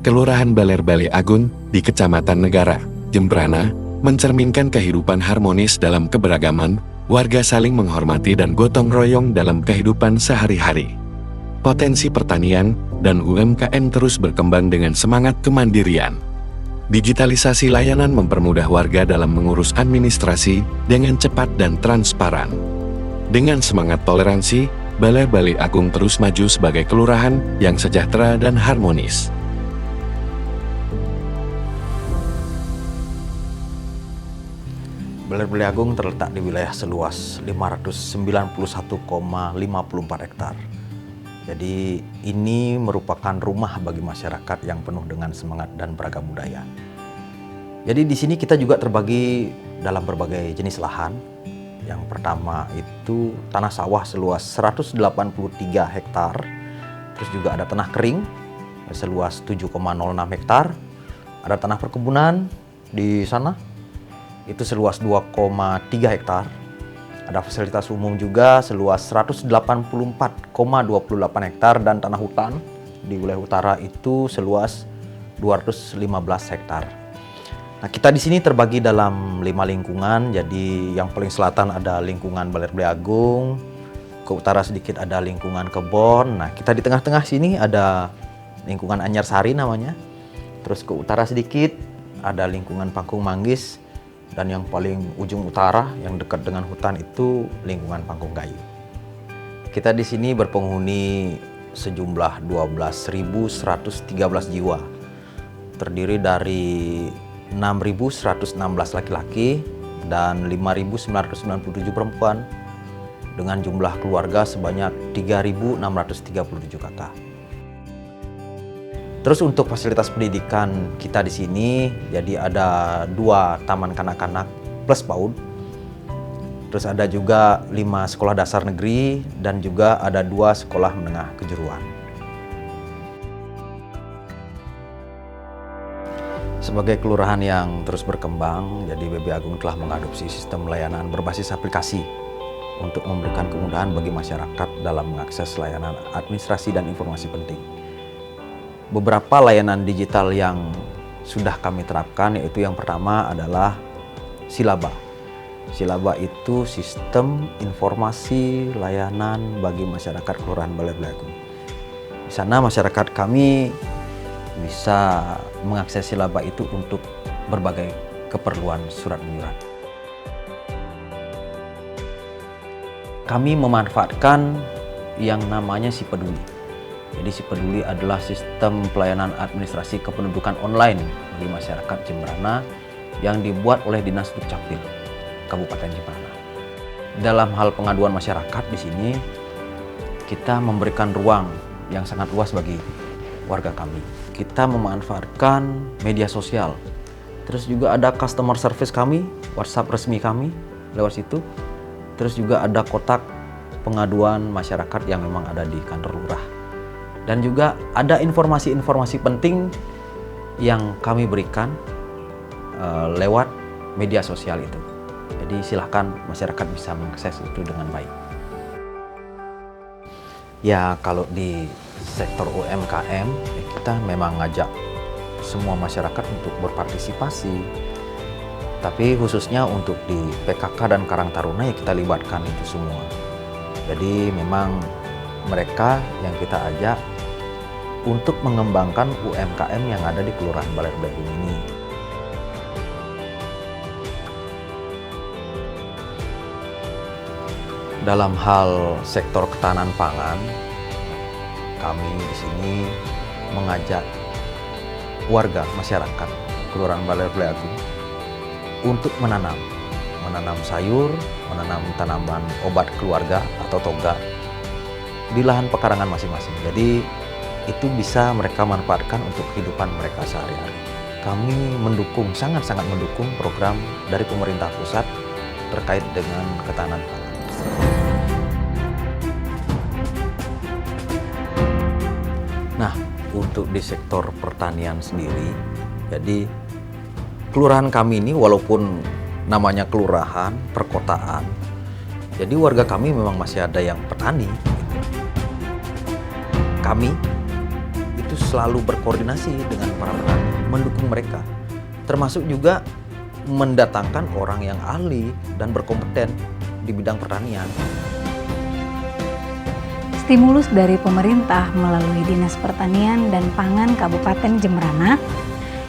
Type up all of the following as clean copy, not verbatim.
Kelurahan Baler Bale Agung di Kecamatan Negara, Jembrana, mencerminkan kehidupan harmonis dalam keberagaman, warga saling menghormati dan gotong royong dalam kehidupan sehari-hari. Potensi pertanian dan UMKM terus berkembang dengan semangat kemandirian. Digitalisasi layanan mempermudah warga dalam mengurus administrasi dengan cepat dan transparan. Dengan semangat toleransi, Baler Bale Agung terus maju sebagai kelurahan yang sejahtera dan harmonis. Baler Bale Agung terletak di wilayah seluas 591,54 hektar. Jadi ini merupakan rumah bagi masyarakat yang penuh dengan semangat dan beragam budaya. Jadi di sini kita juga terbagi dalam berbagai jenis lahan. Yang pertama itu tanah sawah seluas 183 hektar. Terus juga ada tanah kering seluas 7,06 hektar. Ada tanah perkebunan di sana itu seluas 2,3 hektar. Ada fasilitas umum juga seluas 184,28 hektar dan tanah hutan di wilayah utara itu seluas 215 hektar. Nah, kita di sini terbagi dalam 5 lingkungan. Jadi yang paling selatan ada lingkungan Baler Bale Agung, ke utara sedikit ada lingkungan Kebon. Nah, kita di tengah-tengah sini ada lingkungan Anyarsari namanya. Terus ke utara sedikit ada lingkungan Pangkung Manggis. Dan yang paling ujung utara yang dekat dengan hutan itu lingkungan Pangkung Kayu. Kita di sini berpenghuni sejumlah 12.113 jiwa. Terdiri dari 6.116 laki-laki dan 5.997 perempuan dengan jumlah keluarga sebanyak 3.637 kakak. Terus untuk fasilitas pendidikan kita di sini, jadi ada 2 taman kanak-kanak plus PAUD. Terus ada juga 5 sekolah dasar negeri dan juga ada 2 sekolah menengah kejuruan. Sebagai kelurahan yang terus berkembang, jadi BB Agung telah mengadopsi sistem layanan berbasis aplikasi untuk memberikan kemudahan bagi masyarakat dalam mengakses layanan administrasi dan informasi penting. Beberapa layanan digital yang sudah kami terapkan yaitu yang pertama adalah Silaba. Silaba itu sistem informasi layanan bagi masyarakat Kelurahan Baler Bale Agung. Di sana masyarakat kami bisa mengakses Silaba itu untuk berbagai keperluan surat menyurat. Kami memanfaatkan yang namanya Si Peduli. Jadi Si Peduli adalah sistem pelayanan administrasi kependudukan online bagi masyarakat Jembrana yang dibuat oleh Dinas Dukcapil Kabupaten Jembrana. Dalam hal pengaduan masyarakat di sini, kita memberikan ruang yang sangat luas bagi warga kami. Kita memanfaatkan media sosial. Terus juga ada customer service kami, WhatsApp resmi kami lewat situ. Terus juga ada kotak pengaduan masyarakat yang memang ada di kantor lurah. Dan juga ada informasi-informasi penting yang kami berikan lewat media sosial itu. Jadi silahkan masyarakat bisa mengakses itu dengan baik. Ya kalau di sektor UMKM kita memang ngajak semua masyarakat untuk berpartisipasi. Tapi khususnya untuk di PKK dan Karang Taruna ya kita libatkan itu semua. Jadi memang mereka yang kita ajak untuk mengembangkan UMKM yang ada di Kelurahan Baler Bale Agung ini. Dalam hal sektor ketahanan pangan, kami di sini mengajak warga masyarakat Kelurahan Baler Bale Agung untuk menanam sayur, menanam tanaman obat keluarga atau toga di lahan pekarangan masing-masing. Jadi itu bisa mereka manfaatkan untuk kehidupan mereka sehari-hari. Kami mendukung, sangat-sangat mendukung program dari pemerintah pusat terkait dengan ketahanan pangan. Nah, untuk di sektor pertanian sendiri, jadi kelurahan kami ini walaupun namanya kelurahan, perkotaan, jadi warga kami memang masih ada yang petani. Kami itu itu selalu berkoordinasi dengan para petani, mendukung mereka, termasuk juga mendatangkan orang yang ahli dan berkompeten di bidang pertanian. Stimulus dari pemerintah melalui Dinas Pertanian dan Pangan Kabupaten Jembrana,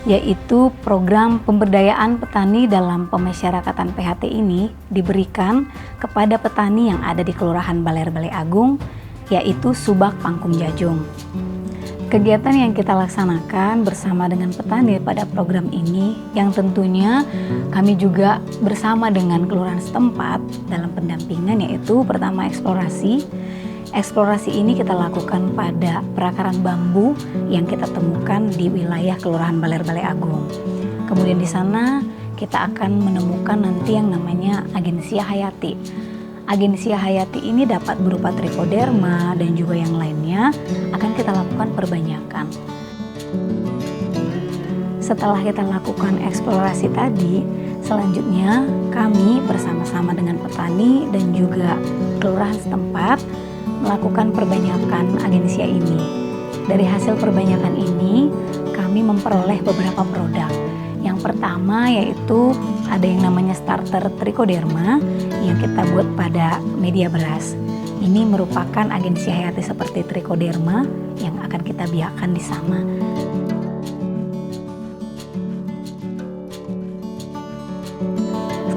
yaitu program pemberdayaan petani dalam pemasyarakatan PHT ini diberikan kepada petani yang ada di Kelurahan Baler Balai Agung, yaitu Subak Pangkum Jajung. Kegiatan yang kita laksanakan bersama dengan petani pada program ini, yang tentunya kami juga bersama dengan kelurahan setempat dalam pendampingan, yaitu pertama eksplorasi. Eksplorasi ini kita lakukan pada perakaran bambu yang kita temukan di wilayah Kelurahan Baler Balai Agung. Kemudian di sana kita akan menemukan nanti yang namanya Agensia Hayati. Agensia Hayati ini dapat berupa trichoderma dan juga yang lainnya akan kita lakukan perbanyakan. Setelah kita lakukan eksplorasi tadi, selanjutnya kami bersama-sama dengan petani dan juga kelurahan setempat melakukan perbanyakan agensia ini. Dari hasil perbanyakan ini, kami memperoleh beberapa produk. Yang pertama yaitu ada yang namanya starter trichoderma yang kita buat pada media beras. Ini merupakan agensi hayati seperti trichoderma yang akan kita biarkan di sana.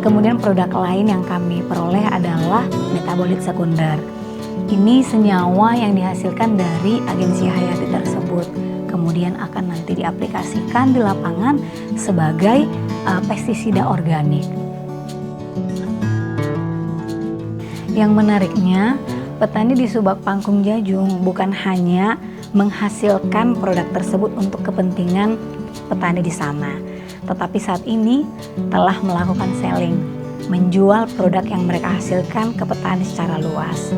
Kemudian produk lain yang kami peroleh adalah metabolit sekunder. Ini senyawa yang dihasilkan dari agensi hayati tersebut. Kemudian akan nanti diaplikasikan di lapangan sebagai pestisida organik. Yang menariknya, petani di Subak Pangkum Jajung bukan hanya menghasilkan produk tersebut untuk kepentingan petani di sana, tetapi saat ini telah melakukan selling, menjual produk yang mereka hasilkan ke petani secara luas.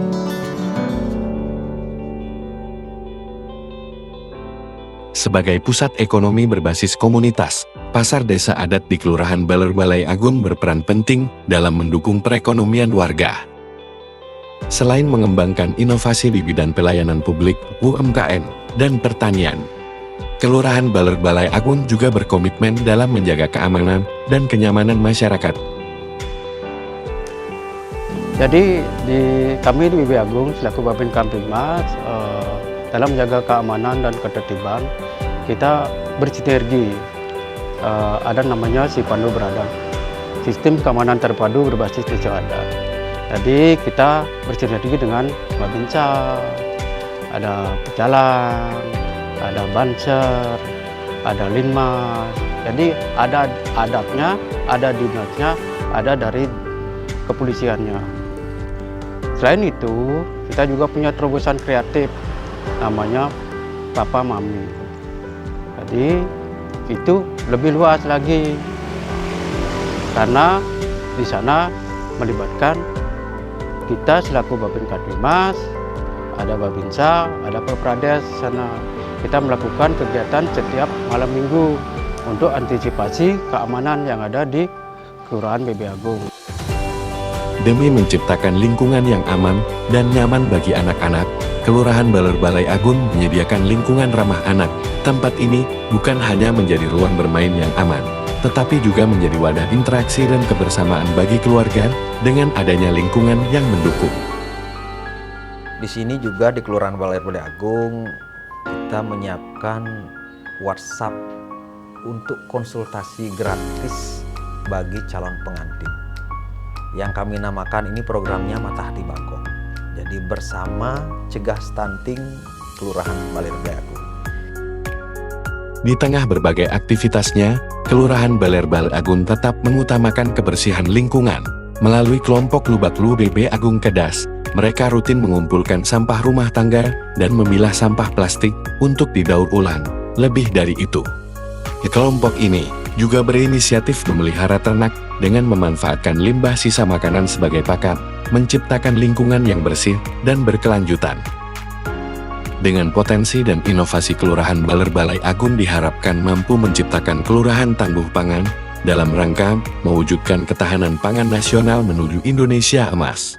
Sebagai pusat ekonomi berbasis komunitas, Pasar Desa Adat di Kelurahan Baler Balai Agung berperan penting dalam mendukung perekonomian warga. Selain mengembangkan inovasi di bidang pelayanan publik, UMKM, dan pertanian, Kelurahan Baler Balai Agung juga berkomitmen dalam menjaga keamanan dan kenyamanan masyarakat. Jadi kami di BB Agung selaku Babin Kamtibmas dalam menjaga keamanan dan ketertiban, kita bersinergi. Ada namanya Sipandu Beradab, Sistem Keamanan Terpadu Berbasis Desa Adat. Jadi kita bersinergi dengan Babinsa, ada Pecalang, ada Banser, ada Linmas. Jadi ada adabnya, ada dinasnya, ada dari kepolisiannya. Selain itu, kita juga punya terobosan kreatif namanya Papa Mami. Jadi itu lebih luas lagi karena di sana melibatkan kita selaku Babin Kamtibmas, ada Babinsa, ada Peprades sana. Kita melakukan kegiatan setiap malam minggu untuk antisipasi keamanan yang ada di Kelurahan BB Agung. Demi menciptakan lingkungan yang aman dan nyaman bagi anak-anak, Kelurahan Baler Balai Agung menyediakan lingkungan ramah anak. Tempat ini bukan hanya menjadi ruang bermain yang aman, tetapi juga menjadi wadah interaksi dan kebersamaan bagi keluarga dengan adanya lingkungan yang mendukung. Di sini juga di Kelurahan Baler Balai Agung, kita menyiapkan WhatsApp untuk konsultasi gratis bagi calon pengantin. Yang kami namakan ini programnya Mata Hati Bagong. Jadi bersama cegah stunting Kelurahan Baler Balai Agung. Di tengah berbagai aktivitasnya, Kelurahan Baler Balai Agung tetap mengutamakan kebersihan lingkungan. Melalui kelompok Lubaklu BB Agung Kedas, mereka rutin mengumpulkan sampah rumah tangga dan memilah sampah plastik untuk didaur ulang. Lebih dari itu, kelompok ini juga berinisiatif memelihara ternak dengan memanfaatkan limbah sisa makanan sebagai pakan, menciptakan lingkungan yang bersih dan berkelanjutan. Dengan potensi dan inovasi Kelurahan Baler Balai Agung diharapkan mampu menciptakan kelurahan tangguh pangan dalam rangka mewujudkan ketahanan pangan nasional menuju Indonesia Emas.